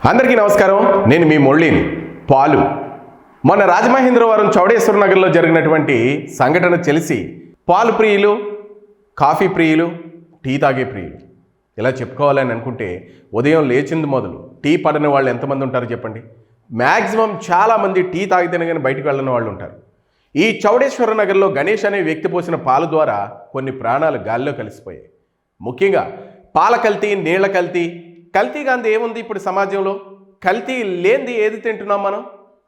అందరికీ నమస్కారం. నేను మీ మురళిని. పాలు మొన్న రాజమహేంద్రవరం చౌడేశ్వర నగర్లో జరిగినటువంటి సంఘటన తెలిసి పాలు ప్రియులు, కాఫీ ప్రియులు, టీ తాగే ప్రియులు ఇలా చెప్పుకోవాలని అనుకుంటే ఉదయం లేచింది మొదలు టీ పడని వాళ్ళు ఎంతమంది ఉంటారు చెప్పండి. మ్యాక్సిమం చాలామంది టీ తాగితేనే కానీ బయటకు వెళ్ళని వాళ్ళు ఉంటారు. ఈ చౌడేశ్వర నగర్లో గణేష్ అనే వ్యక్తి పోసిన పాలు ద్వారా కొన్ని ప్రాణాలు గాల్లో కలిసిపోయాయి. ముఖ్యంగా పాల కల్తీ, నీళ్ల కల్తీ. కల్తీ గాంధీ ఏముంది ఇప్పుడు సమాజంలో? కల్తీ లేనిది ఏది తింటున్నాం మనం?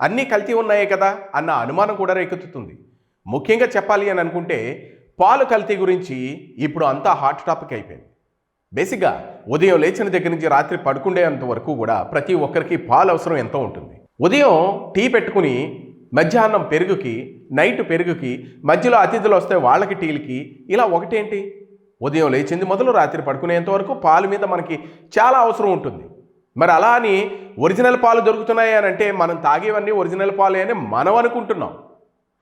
అన్నీ కల్తీ ఉన్నాయే కదా అన్న అనుమానం కూడా రేకెత్తుతుంది. ముఖ్యంగా చెప్పాలి అని అనుకుంటే పాలు కల్తీ గురించి ఇప్పుడు అంతా హాట్ టాపిక్ అయిపోయింది. బేసిక్గా ఉదయం లేచిన దగ్గర నుంచి రాత్రి పడుకునేంత వరకు కూడా ప్రతి ఒక్కరికి పాలు అవసరం ఎంతో ఉంటుంది. ఉదయం టీ పెట్టుకుని మధ్యాహ్నం పెరుగుకి, నైట్ పెరుగుకి, మధ్యలో అతిథులు వస్తే వాళ్ళకి టీలకి, ఇలా ఒకటేంటి ఉదయం లేచింది మొదలు రాత్రి పడుకునేంత వరకు పాలు మీద మనకి చాలా అవసరం ఉంటుంది. మరి అలా అని ఒరిజినల్ పాలు దొరుకుతున్నాయి అని అంటే మనం తాగేవన్నీ ఒరిజినల్ పాలే అని మనం అనుకుంటున్నాం,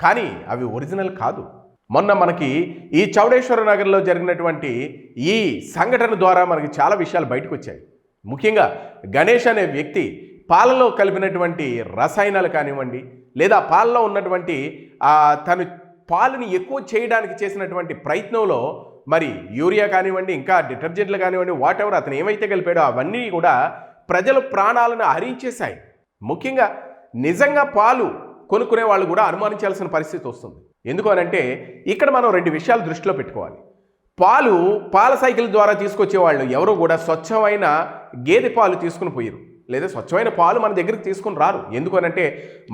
కానీ అవి ఒరిజినల్ కాదు. మొన్న మనకి ఈ చౌడేశ్వర నగర్లో జరిగినటువంటి ఈ సంఘటన ద్వారా మనకి చాలా విషయాలు బయటకు వచ్చాయి. ముఖ్యంగా గణేష్ అనే వ్యక్తి పాలలో కలిపినటువంటి రసాయనాలు కానివ్వండి, లేదా పాలలో ఉన్నటువంటి తను పాలని ఎక్కువ చేయడానికి చేసినటువంటి ప్రయత్నంలో మరి యూరియా కానివ్వండి, ఇంకా డిటర్జెంట్లు కానివ్వండి, వాట్ ఎవర్ అతను ఏమైతే కలిపాడో అవన్నీ కూడా ప్రజల ప్రాణాలను హరించేశాయి. ముఖ్యంగా నిజంగా పాలు కొనుక్కునే వాళ్ళు కూడా అనుమానించాల్సిన పరిస్థితి వస్తుంది. ఎందుకు అనంటే ఇక్కడ మనం రెండు విషయాలు దృష్టిలో పెట్టుకోవాలి. పాల సైకిల్ ద్వారా తీసుకొచ్చే వాళ్ళు ఎవరో కూడా స్వచ్ఛమైన గేదె పాలు తీసుకుని పోయారు, లేదా స్వచ్ఛమైన పాలు మన దగ్గరికి తీసుకుని రారు. ఎందుకు అనంటే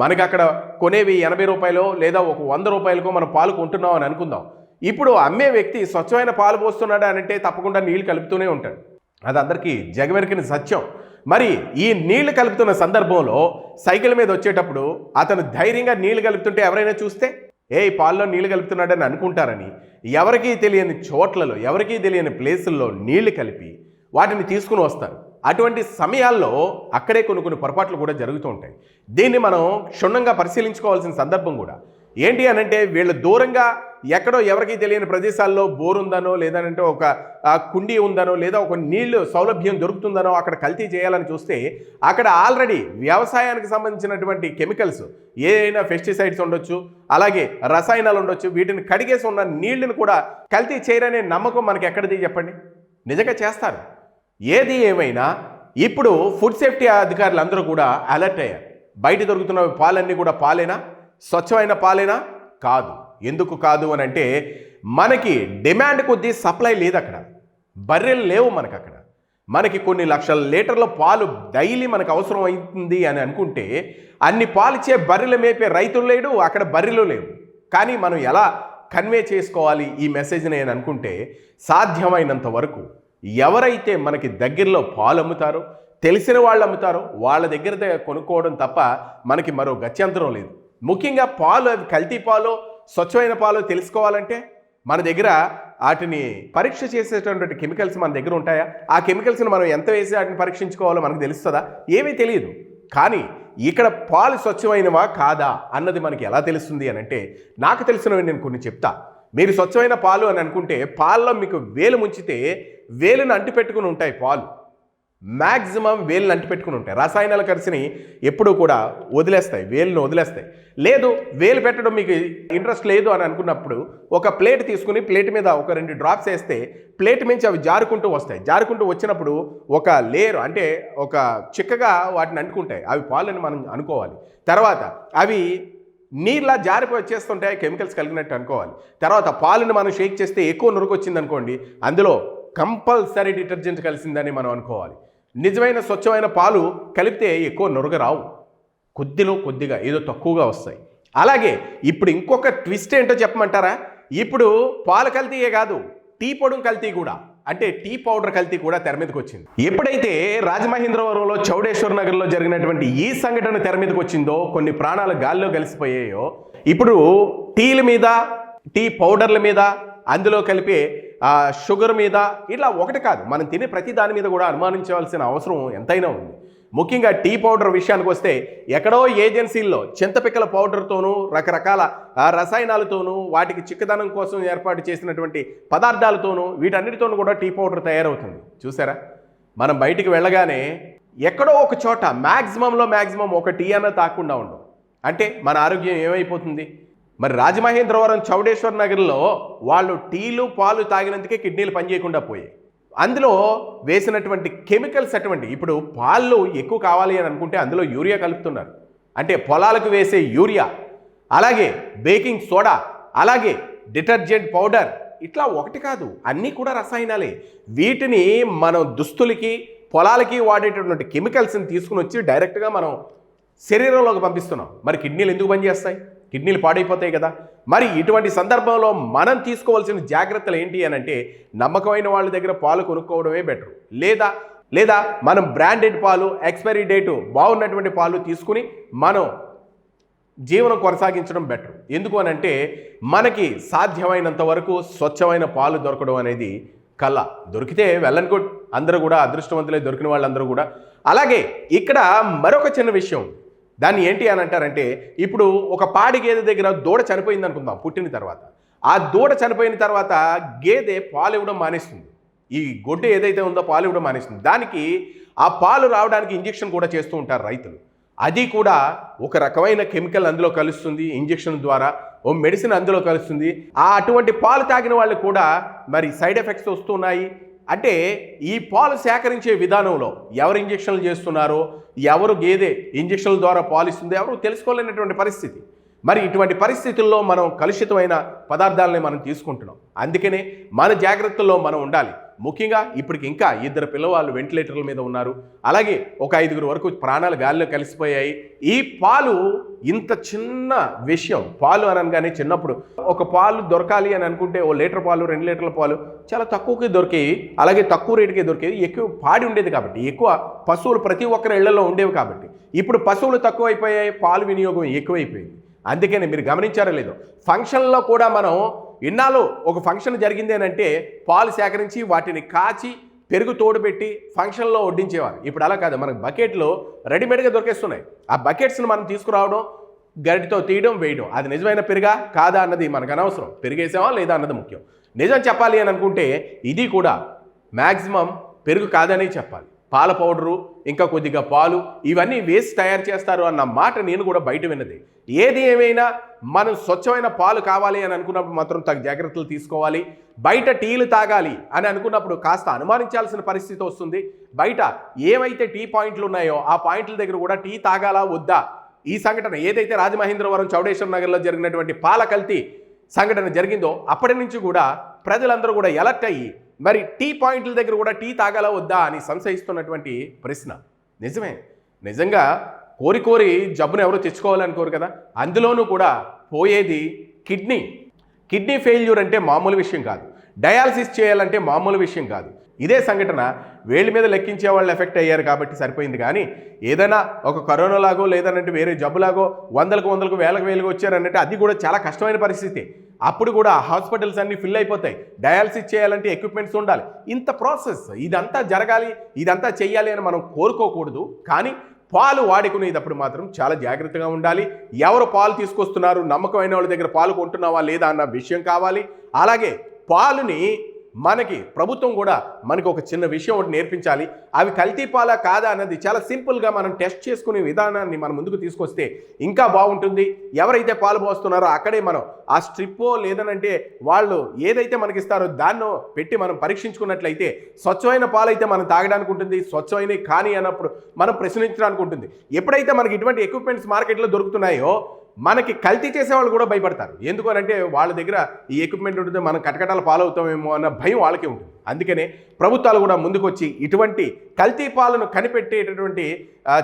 మనకి అక్కడ కొనేవి 80 రూపాయలు లేదా ఒక 100 రూపాయలకో మనం పాలు కొంటున్నాం అని అనుకుందాం. ఇప్పుడు అమ్మే వ్యక్తి స్వచ్ఛమైన పాలు పోస్తున్నాడు అంటే తప్పకుండా నీళ్లు కలుపుతూనే ఉంటాడు. అది అందరికీ జగమెరికిన సత్యం. మరి ఈ నీళ్లు కలుపుతున్న సందర్భంలో సైకిల్ మీద వచ్చేటప్పుడు అతను ధైర్యంగా నీళ్లు కలుపుతుంటే ఎవరైనా చూస్తే పాల్లో నీళ్లు కలుపుతున్నాడని అనుకుంటారని ఎవరికీ తెలియని చోట్లలో, ఎవరికీ తెలియని ప్లేసుల్లో నీళ్లు కలిపి వాటిని తీసుకుని వస్తారు. అటువంటి సమయాల్లో అక్కడే కొన్ని పొరపాట్లు కూడా జరుగుతూ ఉంటాయి. దీన్ని మనం క్షుణ్ణంగా పరిశీలించుకోవాల్సిన సందర్భం కూడా ఏంటి అనంటే, వీళ్ళు దూరంగా ఎక్కడో ఎవరికీ తెలియని ప్రదేశాల్లో బోర్ ఉందనో, లేదంటే ఒక కుండీ ఉందనో, లేదా ఒక నీళ్లు సౌలభ్యం దొరుకుతుందనో అక్కడ కల్తీ చేయాలని చూస్తే అక్కడ ఆల్రెడీ వ్యవసాయానికి సంబంధించినటువంటి కెమికల్స్, ఏదైనా పెస్టిసైడ్స్ ఉండొచ్చు, అలాగే రసాయనాలు ఉండొచ్చు, వీటిని కడిగేసి ఉన్న నీళ్లను కూడా కల్తీ చేయరనే నమ్మకం మనకి ఎక్కడిది చెప్పండి? నిజంగా చేస్తారు. ఏది ఏమైనా ఇప్పుడు ఫుడ్ సేఫ్టీ అధికారులు అందరూ కూడా అలర్ట్ అయ్యారు. బయట దొరుకుతున్న పాలన్నీ కూడా పాలేనా, స్వచ్ఛమైన పాలేనా? కాదు. ఎందుకు కాదు అని అంటే మనకి డిమాండ్ కొద్దీ సప్లై లేదు. అక్కడ బర్రెలు లేవు మనకు. అక్కడ మనకి కొన్ని లక్షల లీటర్ల పాలు డైలీ మనకు అవసరం అవుతుంది అని అనుకుంటే అన్ని పాలిచ్చే బర్రెలు మేపే రైతులు లేడు, అక్కడ బర్రెలు లేవు. కానీ మనం ఎలా కన్వే చేసుకోవాలి ఈ మెసేజ్ని అని అనుకుంటే సాధ్యమైనంత వరకు ఎవరైతే మనకి దగ్గరలో పాలు అమ్ముతారో, తెలిసిన వాళ్ళు అమ్ముతారో వాళ్ళ దగ్గర కొనుక్కోవడం తప్ప మనకి మరో గత్యంతరం లేదు. ముఖ్యంగా పాలు, అవి కల్తీ పాలు స్వచ్ఛమైన పాలు తెలుసుకోవాలంటే మన దగ్గర వాటిని పరీక్ష చేసేటటువంటి కెమికల్స్ మన దగ్గర ఉంటాయా? ఆ కెమికల్స్ని మనం ఎంత వేసి వాటిని పరీక్షించుకోవాలో మనకు తెలుస్తుందా? ఏమీ తెలియదు. కానీ ఇక్కడ పాలు స్వచ్ఛమైనవా కాదా అన్నది మనకి ఎలా తెలుస్తుంది అని అంటే, నాకు తెలిసినవి నేను కొన్ని చెప్తా. మీరు స్వచ్ఛమైన పాలు అని అనుకుంటే పాలలో మీకు వేలు ముంచితే వేలును అంటిపెట్టుకుని ఉంటాయి పాలు. మ్యాక్సిమం వేలును అంటిపెట్టుకుని ఉంటాయి. రసాయనాలు కలిసిని ఎప్పుడూ కూడా వదిలేస్తాయి, వేలును వదిలేస్తాయి. లేదు, వేలు పెట్టడం మీకు ఇంట్రెస్ట్ లేదు అని అనుకున్నప్పుడు ఒక ప్లేట్ తీసుకుని ప్లేట్ మీద ఒక 2 డ్రాప్స్ వేస్తే ప్లేట్ మించి అవి జారుకుంటూ వస్తాయి. జారుకుంటూ వచ్చినప్పుడు ఒక లేయర్, అంటే ఒక చిక్కగా వాటిని అంటుకుంటాయి. అవి పాలని మనం అనుకోవాలి. తర్వాత అవి నీళ్ళ జారిపోయి వచ్చేస్తుంటాయి, కెమికల్స్ కలిగినట్టు అనుకోవాలి. తర్వాత పాలను మనం షేక్ చేస్తే ఎక్కువ నురుగు వచ్చింది అనుకోండి, అందులో కంపల్సరీ డిటర్జెంట్ కలిసిందని మనం అనుకోవాలి. నిజమైన స్వచ్ఛమైన పాలు కలిపితే ఎక్కువ నురుగ రావు, కొద్దిగా ఏదో తక్కువగా వస్తాయి. అలాగే ఇప్పుడు ఇంకొక ట్విస్ట్ ఏంటో చెప్పమంటారా? ఇప్పుడు పాలు కల్తీయే కాదు, టీ పొడి కల్తీ కూడా, అంటే టీ పౌడర్ కల్తీ కూడా తెర మీదకి వచ్చింది. ఎప్పుడైతే రాజమహేంద్రవరంలో చౌడేశ్వర నగర్లో జరిగినటువంటి ఈ సంఘటన తెర మీదకి వచ్చిందో, కొన్ని ప్రాణాలు గాల్లో కలిసిపోయాయో, ఇప్పుడు టీల మీద, టీ పౌడర్ల మీద, అందులో కలిపే షుగర్ మీద, ఇట్లా ఒకటి కాదు, మనం తినే ప్రతి దాని మీద కూడా అనుమానించవలసిన అవసరం ఎంతైనా ఉంది. ముఖ్యంగా టీ పౌడర్ విషయానికి వస్తే ఎక్కడో ఏజెన్సీల్లో చింతపిక్కల పౌడర్తోనూ, రకరకాల రసాయనాలతోనూ, వాటికి చిక్కదనం కోసం ఏర్పాటు చేసినటువంటి పదార్థాలతోనూ, వీటన్నిటితోనూ కూడా టీ పౌడర్ తయారవుతుంది. చూసారా? మనం బయటికి వెళ్ళగానే ఎక్కడో ఒక చోట మ్యాక్సిమం ఒక టీ అన్న తాకుండా ఉండవు. అంటే మన ఆరోగ్యం ఏమైపోతుంది? మరి రాజమహేంద్రవరం చౌడేశ్వర్ నగర్లో వాళ్ళు టీలు పాలు తాగినందుకే కిడ్నీలు పనిచేయకుండా పోయాయి. అందులో వేసినటువంటి కెమికల్స్ అటువంటి, ఇప్పుడు పాలు ఎక్కువ కావాలి అని అనుకుంటే అందులో యూరియా కలుపుతున్నారు. అంటే పొలాలకు వేసే యూరియా, అలాగే బేకింగ్ సోడా, అలాగే డిటర్జెంట్ పౌడర్, ఇట్లా ఒకటి కాదు అన్నీ కూడా రసాయనాలే. వీటిని మనం దుస్తులకి పొలాలకి వాడేటటువంటి కెమికల్స్ని తీసుకుని వచ్చి డైరెక్ట్గా మనం శరీరంలోకి పంపిస్తున్నాం. మరి కిడ్నీలు ఎందుకు పనిచేస్తాయి? కిడ్నీలు పాడైపోతాయి కదా. మరి ఇటువంటి సందర్భంలో మనం తీసుకోవాల్సిన జాగ్రత్తలు ఏంటి అని అంటే, నమ్మకమైన వాళ్ళ దగ్గర పాలు కొనుక్కోవడమే బెటర్. లేదా మనం బ్రాండెడ్ పాలు, ఎక్స్పైరీ డేటు బాగున్నటువంటి పాలు తీసుకుని మనం జీవనం కొనసాగించడం బెటర్. ఎందుకు అని అంటే, మనకి సాధ్యమైనంత వరకు స్వచ్ఛమైన పాలు దొరకడం అనేది కళ. దొరికితే వెల్ అండ్ గుడ్, అందరూ కూడా అదృష్టవంతులే, దొరికిన వాళ్ళందరూ కూడా. అలాగే ఇక్కడ మరొక చిన్న విషయం, దాన్ని ఏంటి అని అంటారంటే, ఇప్పుడు ఒక పాడి గేదె దగ్గర దూడ చనిపోయింది అనుకుందాం పుట్టిన తర్వాత. ఆ దూడ చనిపోయిన తర్వాత గేదె పాలు ఇవ్వడం మానేస్తుంది. ఈ గొడ్డు ఏదైతే ఉందో పాలు ఇవ్వడం మానేస్తుంది. దానికి ఆ పాలు రావడానికి ఇంజెక్షన్ కూడా చేస్తూ ఉంటారు రైతులు. అది కూడా ఒక రకమైన కెమికల్ అందులో కలుస్తుంది, ఇంజెక్షన్ ద్వారా ఓ మెడిసిన్ అందులో కలుస్తుంది. అటువంటి పాలు తాగిన వాళ్ళు కూడా మరి సైడ్ ఎఫెక్ట్స్ వస్తున్నాయి. అంటే ఈ పాలు సేకరించే విధానంలో ఎవరు ఇంజెక్షన్లు చేస్తున్నారో, ఎవరు గేదె ఇంజెక్షన్ల ద్వారా పాలు ఇస్తుందో ఎవరు తెలుసుకోలేనటువంటి పరిస్థితి. మరి ఇటువంటి పరిస్థితుల్లో మనం కలుషితమైన పదార్థాలని మనం తీసుకుంటున్నాం. అందుకనే మన జాగ్రత్తల్లో మనం ఉండాలి. ముఖ్యంగా ఇప్పటికి ఇంకా 2 పిల్లవాళ్ళు వెంటిలేటర్ల మీద ఉన్నారు. అలాగే ఒక 5 వరకు ప్రాణాలు గాలిలో కలిసిపోయాయి. ఈ పాలు ఇంత చిన్న విషయం, పాలు అనగానే చిన్నప్పుడు ఒక పాలు దొరకాలి అని అనుకుంటే ఓ లీటర్ పాలు 2 లీటర్ల పాలు చాలా తక్కువకి దొరికేవి. అలాగే తక్కువ రేటుకే దొరికేవి. ఎక్కువ పాడి ఉండేది కాబట్టి, ఎక్కువ పశువులు ప్రతి ఒక్కరి ఇళ్లలో ఉండేవి కాబట్టి. ఇప్పుడు పశువులు తక్కువైపోయాయి, పాలు వినియోగం ఎక్కువైపోయింది. అందుకని మీరు గమనించారో లేదో, ఫంక్షన్లో కూడా మనం ఇన్నాళ్ళు ఒక ఫంక్షన్ జరిగింది అని అంటే పాలు సేకరించి వాటిని కాచి పెరుగు తోడుపెట్టి ఫంక్షన్లో వడ్డించేవారు. ఇప్పుడు అలా కాదు, మనకు బకెట్లో రెడీమేడ్గా దొరికేస్తున్నాయి. ఆ బకెట్స్ని మనం తీసుకురావడం, గరిటితో తీయడం, వేయడం. అది నిజమైన పెరుగా కాదా అన్నది మనకు అనవసరం. పెరిగేసామా లేదా అన్నది ముఖ్యం. నిజం చెప్పాలి అని అనుకుంటే ఇది కూడా మ్యాక్సిమం పెరుగు కాదనే చెప్పాలి. పాల పౌడరు, ఇంకా కొద్దిగా పాలు, ఇవన్నీ వేసి తయారు చేస్తారు అన్న మాట నేను కూడా బయట విన్నది. ఏది ఏమైనా మనం స్వచ్ఛమైన పాలు కావాలి అని అనుకున్నప్పుడు మాత్రం తగు జాగ్రత్తలు తీసుకోవాలి. బయట టీలు తాగాలి అని అనుకున్నప్పుడు కాస్త అనుమానించాల్సిన పరిస్థితి వస్తుంది. బయట ఏమైతే టీ పాయింట్లు ఉన్నాయో ఆ పాయింట్ల దగ్గర కూడా టీ తాగాలా వద్దా, ఈ సంఘటన ఏదైతే రాజమహేంద్రవరం చౌడేశ్వర్ నగర్లో జరిగినటువంటి పాల కల్తీ సంఘటన జరిగిందో అప్పటి నుంచి కూడా ప్రజలందరూ కూడా ఎలర్ట్ అయ్యి మరి టీ పాయింట్ల దగ్గర కూడా టీ తాగాలా వద్దా అని సంశయిస్తున్నటువంటి ప్రశ్న నిజమే. నిజంగా కోరి జబ్బును ఎవరు తెచ్చుకోవాలనుకోరు కదా. అందులోనూ కూడా పోయేది కిడ్నీ ఫెయిల్యూర్ అంటే మామూలు విషయం కాదు. డయాలసిస్ చేయాలంటే మామూలు విషయం కాదు. ఇదే సంఘటన వేళ్ళ మీద లెక్కించే వాళ్ళు ఎఫెక్ట్ అయ్యారు కాబట్టి సరిపోయింది. కానీ ఏదైనా ఒక కరోనా లాగో లేదనంటే వేరే జబ్బులాగో వందలకు వేలకు వచ్చారనంటే అది కూడా చాలా కష్టమైన పరిస్థితి. అప్పుడు కూడా హాస్పిటల్స్ అన్నీ ఫిల్ అయిపోతాయి. డయాలసిస్ చేయాలంటే ఎక్విప్మెంట్స్ ఉండాలి. ఇంత ప్రాసెస్, ఇదంతా జరగాలి, ఇదంతా చెయ్యాలి అని మనం కోరుకోకూడదు. కానీ పాలు వాడుకునేటప్పుడు మాత్రం చాలా జాగ్రత్తగా ఉండాలి. ఎవరు పాలు తీసుకొస్తున్నారు, నమ్మకమైన వాళ్ళ దగ్గర పాలు కొంటున్నావా లేదా అన్న విషయం కావాలి. అలాగే పాలుని మనకి ప్రభుత్వం కూడా మనకు ఒక చిన్న విషయం ఒకటి నేర్పించాలి. అవి కల్తీ పాలా కాదా అన్నది చాలా సింపుల్గా మనం టెస్ట్ చేసుకునే విధానాన్ని మనం ముందుకు తీసుకొస్తే ఇంకా బాగుంటుంది. ఎవరైతే పాలు పోస్తున్నారో అక్కడే మనం ఆ స్ట్రిప్పో లేదనంటే వాళ్ళు ఏదైతే మనకిస్తారో దాన్నో పెట్టి మనం పరీక్షించుకున్నట్లయితే స్వచ్ఛమైన పాలైతే మనం తాగడానికి ఉంటుంది. స్వచ్ఛమైన కానీ అన్నప్పుడు మనం ప్రశ్నించడానికి ఉంటుంది. ఎప్పుడైతే మనకి ఇటువంటి ఎక్విప్మెంట్స్ మార్కెట్లో దొరుకుతున్నాయో మనకి కల్తీ చేసేవాళ్ళు కూడా భయపడతారు. ఎందుకు అనంటే వాళ్ళ దగ్గర ఈ ఎక్విప్మెంట్ ఉంటుంది, మనం కటకటాలు పాలు అవుతామేమో అన్న భయం వాళ్ళకే ఉంటుంది. అందుకనే ప్రభుత్వాలు కూడా ముందుకొచ్చి ఇటువంటి కల్తీ పాలను కనిపెట్టేటటువంటి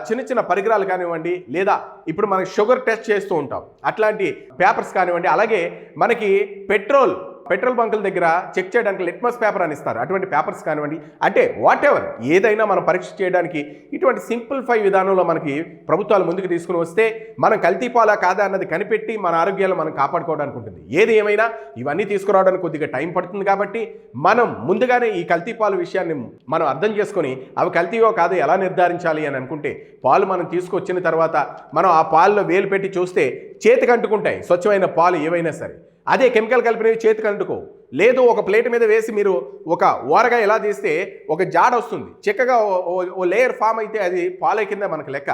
చిన్న పరికరాలు కానివ్వండి, లేదా ఇప్పుడు మనకి షుగర్ టెస్ట్ చేస్తూ ఉంటాం అట్లాంటి పేపర్స్ కానివ్వండి, అలాగే మనకి పెట్రోల్ బంకుల దగ్గర చెక్ చేయడానికి లిట్మస్ పేపర్ అని ఇస్తారు. అటువంటి పేపర్స్ కానివ్వండి, అంటే వాట్ ఎవర్ ఏదైనా మనం పరీక్ష చేయడానికి ఇటువంటి సింప్లిఫై విధానంలో మనకి ప్రభుత్వాలు ముందుకు తీసుకుని వస్తే మనం కల్తీ పాలా కాదా అన్నది కనిపెట్టి మన ఆరోగ్యాలు మనం కాపాడుకోవడానికి ఉంటుంది. ఏది ఏమైనా ఇవన్నీ తీసుకురావడానికి కొద్దిగా టైం పడుతుంది కాబట్టి మనం ముందుగానే ఈ కల్తీ పాలు విషయాన్ని మనం అర్థం చేసుకొని అవి కల్తీయో కాదో ఎలా నిర్ధారించాలి అని అనుకుంటే పాలు మనం తీసుకొచ్చిన తర్వాత మనం ఆ పాలలో వేలు పెట్టి చూస్తే చేతికి అంటుకుంటాయి స్వచ్ఛమైన పాలు ఏవైనా సరే. అదే కెమికల్ కలిపినవి చేతికి అంటుకోవు. లేదు ఒక ప్లేట్ మీద వేసి మీరు ఒక ఓరగా ఎలా తీస్తే ఒక జాడ వస్తుంది, చిక్కగా ఓ లేయర్ ఫామ్ అయితే అది పాల కింద మనకు లెక్క.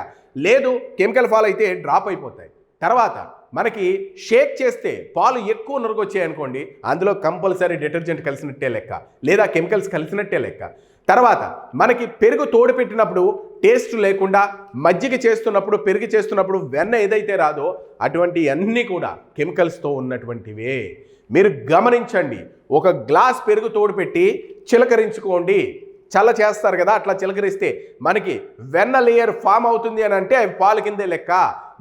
లేదు కెమికల్ ఫాల్ అయితే డ్రాప్ అయిపోతాయి. తర్వాత మనకి షేక్ చేస్తే పాలు ఎక్కువ నురుగొచ్చాయి అనుకోండి, అందులో కంపల్సరీ డిటర్జెంట్ కలిసినట్టే లెక్క, లేదా కెమికల్స్ కలిసినట్టే లెక్క. తర్వాత మనకి పెరుగు తోడు పెట్టినప్పుడు టేస్ట్ లేకుండా, మజ్జిగ చేస్తున్నప్పుడు పెరుగు చేస్తున్నప్పుడు వెన్న ఏదైతే రాదో అటువంటి అన్నీ కూడా కెమికల్స్తో ఉన్నటువంటివే. మీరు గమనించండి, ఒక గ్లాస్ పెరుగు తోడు పెట్టి చిలకరించుకోండి, చల్ల చేస్తారు కదా, అట్లా చిలకరిస్తే మనకి వెన్న లేయర్ ఫామ్ అవుతుంది అని అంటే అవి పాలు కిందే లెక్క.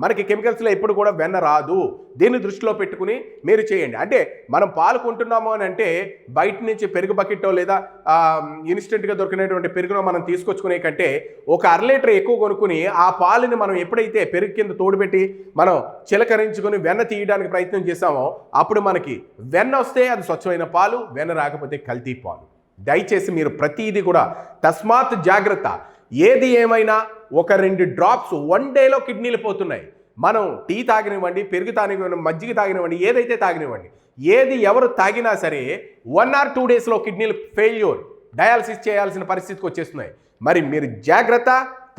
మనకి కెమికల్స్లో ఎప్పుడు కూడా వెన్న రాదు. దీన్ని దృష్టిలో పెట్టుకుని మీరు చేయండి. అంటే మనం పాలు కొంటున్నాము అని అంటే బయట నుంచి పెరుగు బకెట్టో లేదా ఇన్స్టెంట్గా దొరికినటువంటి పెరుగునో మనం తీసుకొచ్చుకునే కంటే ఒక 1/2 లీటర్ ఎక్కువ కొనుక్కుని ఆ పాలని మనం ఎప్పుడైతే పెరుగు కింద తోడుపెట్టి మనం చిలకరించుకొని వెన్న తీయడానికి ప్రయత్నం చేసామో అప్పుడు మనకి వెన్న వస్తే అది స్వచ్ఛమైన పాలు, వెన్న రాకపోతే కల్తీ పాలు. దయచేసి మీరు ప్రతిదీ కూడా తస్మాత్ జాగ్రత్త. ఏది ఏమైనా ఒక 2 డ్రాప్స్ 1 డేలో కిడ్నీలు పోతున్నాయి. మనం టీ తాగినివ్వండి, పెరుగు తాగినివ్వండి, మజ్జిగ తాగినివ్వండి, ఏదైతే తాగినివ్వండి, ఏది ఎవరు తాగినా సరే 1 or 2 డేస్లో కిడ్నీలు ఫెయిల్యూర్, డయాలసిస్ చేయాల్సిన పరిస్థితికి వచ్చేస్తున్నాయి. మరి మీరు జాగ్రత్త,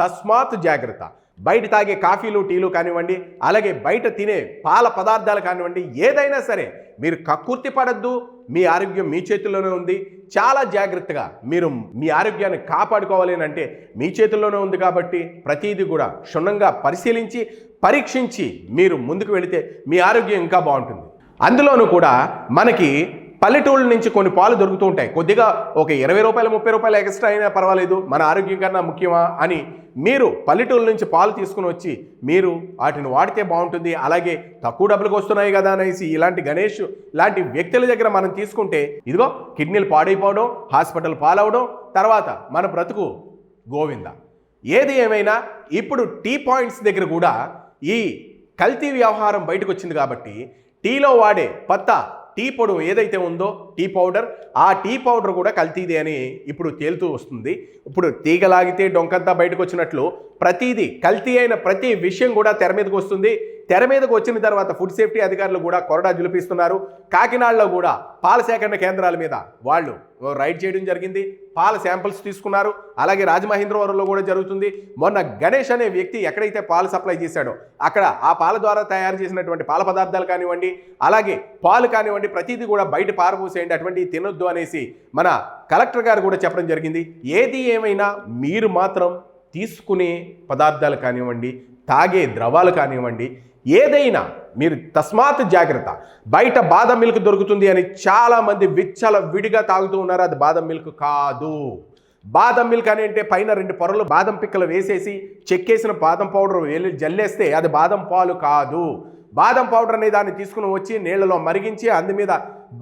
తస్మాత్ జాగ్రత్త. బయట తాగే కాఫీలు టీలు కానివ్వండి, అలాగే బయట తినే పాల పదార్థాలు కానివ్వండి, ఏదైనా సరే మీరు కక్కుర్తి పడద్దు. మీ ఆరోగ్యం మీ చేతుల్లోనే ఉంది. చాలా జాగ్రత్తగా మీరు మీ ఆరోగ్యాన్ని కాపాడుకోవాలి అంటే మీ చేతుల్లోనే ఉంది. కాబట్టి ప్రతిదీ కూడా క్షుణ్ణంగా పరిశీలించి పరీక్షించి మీరు ముందుకు వెళితే మీ ఆరోగ్యం ఇంకా బాగుంటుంది. అందులోనూ కూడా మనకి పల్లెటూళ్ళ నుంచి కొన్ని పాలు దొరుకుతూ ఉంటాయి. కొద్దిగా ఒక 20 రూపాయలు 30 రూపాయలు ఎక్స్ట్రా అయినా పర్వాలేదు, మన ఆరోగ్యం కన్నా ముఖ్యమా అని మీరు పల్లెటూళ్ళ నుంచి పాలు తీసుకుని వచ్చి మీరు వాటిని వాడితే బాగుంటుంది. అలాగే తక్కువ డబ్బులకు వస్తున్నాయి కదా అనేసి ఇలాంటి గణేష్ లాంటి వ్యక్తుల దగ్గర మనం తీసుకుంటే ఇదిగో కిడ్నీలు పాడైపోవడం, హాస్పిటల్ పాలవడం, తర్వాత మన బ్రతుకు గోవింద. ఏది ఏమైనా ఇప్పుడు టీ పాయింట్స్ దగ్గర కూడా ఈ కల్తీ వ్యవహారం బయటకు వచ్చింది. కాబట్టి టీలో వాడే పత్తా టీ పొడి ఏదైతే ఉందో టీ పౌడర్, ఆ టీ పౌడర్ కూడా కల్తీదే అని ఇప్పుడు తేలుతూ వస్తుంది. ఇప్పుడు తీగలాగితే డొంకంతా బయటకు వచ్చినట్లు ప్రతిదీ కల్తీ అయిన ప్రతి విషయం కూడా తెర మీదకి వస్తుంది. తెర మీదకు వచ్చిన తర్వాత ఫుడ్ సేఫ్టీ అధికారులు కూడా కొరడా జులిపిస్తున్నారు. కాకినాడలో కూడా పాల సేకరణ కేంద్రాల మీద వాళ్ళు రైడ్ చేయడం జరిగింది, పాల శాంపిల్స్ తీసుకున్నారు. అలాగే రాజమహేంద్రవరంలో కూడా జరుగుతుంది. మొన్న గణేష్ అనే వ్యక్తి ఎక్కడైతే పాలు సప్లై చేశాడో అక్కడ ఆ పాల ద్వారా తయారు చేసినటువంటి పాల పదార్థాలు కానివ్వండి, అలాగే పాలు కానివ్వండి, ప్రతిదీ కూడా బయట పారబోసేయండి, అటువంటి తినొద్దు అనేసి మన కలెక్టర్ గారు కూడా చెప్పడం జరిగింది. ఏది ఏమైనా మీరు మాత్రం తీసుకునే పదార్థాలు కానివ్వండి, తాగే ద్రవాలు కానివ్వండి, ఏదైనా మీరు తస్మాత్ జాగ్రత్త. బయట బాదం మిల్క్ దొరుకుతుంది అని చాలామంది విచ్చల విడిగా తాగుతూ ఉన్నారు. అది బాదం మిల్క్ కాదు. బాదం మిల్క్ అని అంటే పైన 2 పొరలు బాదం పిక్కలు వేసేసి చెక్కేసిన బాదం పౌడర్ జల్లేస్తే అది బాదం పాలు కాదు. బాదం పౌడర్ అనే దాన్ని తీసుకుని వచ్చి నీళ్లలో మరిగించి అందు మీద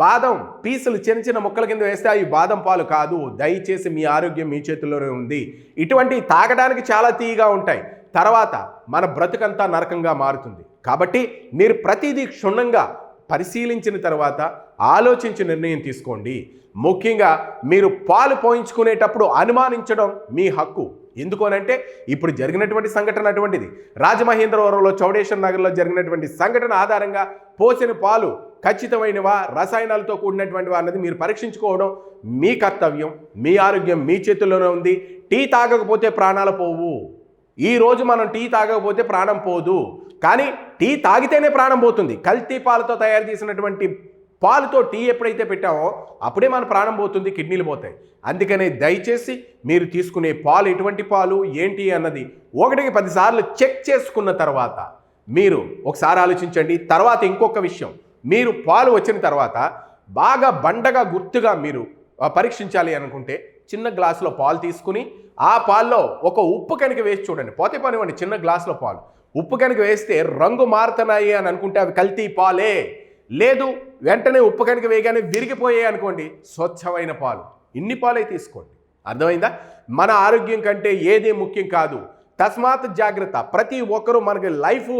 బాదం పీసులు చిన్న చిన్న ముక్కల కింద వేస్తే అవి బాదం పాలు కాదు. దయచేసి మీ ఆరోగ్యం మీ చేతుల్లోనే ఉంది. ఇటువంటి తాగడానికి చాలా తీయగా ఉంటాయి, తర్వాత మన బ్రతుకంతా నరకంగా మారుతుంది. కాబట్టి మీరు ప్రతిదీ క్షుణ్ణంగా పరిశీలించిన తర్వాత ఆలోచించి నిర్ణయం తీసుకోండి. ముఖ్యంగా మీరు పాలు పోయించుకునేటప్పుడు అనుమానించడం మీ హక్కు. ఎందుకు అనంటే ఇప్పుడు జరిగినటువంటి సంఘటన అటువంటిది. రాజమహేంద్రవరంలో చౌడేశ్వర్ నగర్లో జరిగినటువంటి సంఘటన ఆధారంగా పోసిన పాలు ఖచ్చితమైనవా, రసాయనాలతో కూడినటువంటివా అన్నది మీరు పరీక్షించుకోవడం మీ కర్తవ్యం. మీ ఆరోగ్యం మీ చేతుల్లోనే ఉంది. టీ తాగకపోతే ప్రాణాలు పోవు. ఈరోజు మనం టీ తాగకపోతే ప్రాణం పోదు, కానీ టీ తాగితేనే ప్రాణం పోతుంది. కల్తీ పాలతో తయారు చేసినటువంటి పాలుతో టీ ఎప్పుడైతే పెట్టామో అప్పుడే మన ప్రాణం పోతుంది, కిడ్నీలు పోతాయి. అందుకనే దయచేసి మీరు తీసుకునే పాలు ఎటువంటి పాలు ఏంటి అన్నది 1కి 10 సార్లు చెక్ చేసుకున్న తర్వాత మీరు ఒకసారి ఆలోచించండి. తర్వాత ఇంకొక విషయం, మీరు పాలు వచ్చిన తర్వాత బాగా బండగా గుర్తుగా మీరు పరీక్షించాలి అనుకుంటే చిన్న గ్లాసులో పాలు తీసుకుని ఆ పాల్లో ఒక ఉప్పు కనుక వేసి చూడండి. పోతే పనివ్వండి, చిన్న గ్లాసులో పాలు ఉప్పు కనుక వేస్తే రంగు మారుతున్నాయి అని అనుకుంటే అవి కల్తీ పాలే. లేదు వెంటనే ఉప్పు కనుక వేయగానే విరిగిపోయాయి అనుకోండి, స్వచ్ఛమైన పాలు. ఇన్ని పాలే తీసుకోండి. అర్థమైందా? మన ఆరోగ్యం కంటే ఏది ముఖ్యం కాదు. తస్మాత్ జాగ్రత్త. ప్రతి ఒక్కరూ మనకి లైఫ్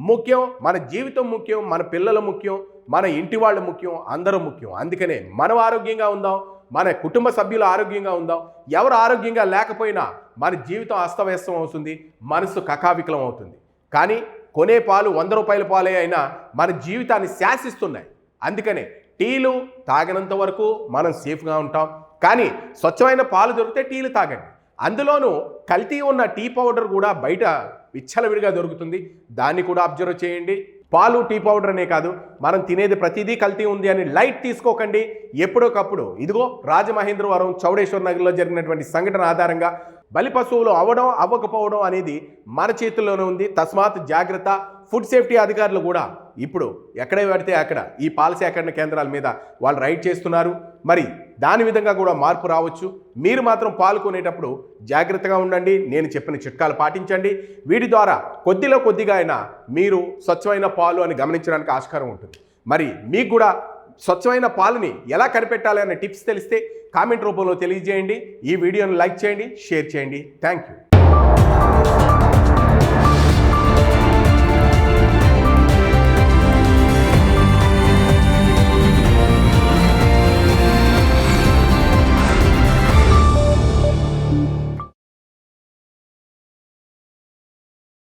ముఖ్యం, మన జీవితం ముఖ్యం, మన పిల్లలు ముఖ్యం, మన ఇంటి వాళ్ళు ముఖ్యం, అందరూ ముఖ్యం. అందుకనే మనం ఆరోగ్యంగా ఉందాం, మన కుటుంబ సభ్యులు ఆరోగ్యంగా ఉందాం. ఎవరు ఆరోగ్యంగా లేకపోయినా మన జీవితం అస్తవ్యస్తం అవుతుంది, మనసు కకావికలం అవుతుంది. కానీ కొనే పాలు 100 రూపాయల పాలే అయినా మన జీవితాన్ని శాసిస్తున్నాయి. అందుకనే టీలు తాగినంత వరకు మనం సేఫ్గా ఉంటాం. కానీ స్వచ్ఛమైన పాలు దొరికితే టీలు తాగండి. అందులోనూ కల్తీ ఉన్న టీ పౌడర్ కూడా బయట విచ్చలవిడిగా దొరుకుతుంది. దాన్ని కూడా అబ్జర్వ్ చేయండి. పాలు టీ పౌడర్ అనే కాదు, మనం తినేది ప్రతిదీ కల్తీ ఉంది అని లైట్ తీసుకోకండి. ఎప్పుడోకప్పుడు ఇదిగో రాజమహేంద్రవరం చౌడేశ్వర్ నగర్లో జరిగినటువంటి సంఘటన ఆధారంగా బలి పశువులు అవ్వడం అవ్వకపోవడం అనేది మన చేతుల్లోనే ఉంది. తస్మాత్ జాగ్రత్త. ఫుడ్ సేఫ్టీ అధికారులు కూడా ఇప్పుడు ఎక్కడే పడితే అక్కడ ఈ పాల సేకరణ కేంద్రాల మీద వాళ్ళు రైడ్ చేస్తున్నారు. మరి దాని విధంగా కూడా మార్పు రావచ్చు. మీరు మాత్రం పాలు కొనేటప్పుడు జాగ్రత్తగా ఉండండి. నేను చెప్పిన చిట్కాలు పాటించండి. వీటి ద్వారా కొద్దిగా అయినా మీరు స్వచ్ఛమైన పాలు అని గమనించడానికి ఆస్కారం ఉంటుంది. మరి మీకు కూడా స్వచ్ఛమైన పాలని ఎలా కనిపెట్టాలి అనే టిప్స్ తెలిస్తే కామెంట్ రూపంలో తెలియజేయండి. ఈ వీడియోను లైక్ చేయండి, షేర్ చేయండి. Thank you.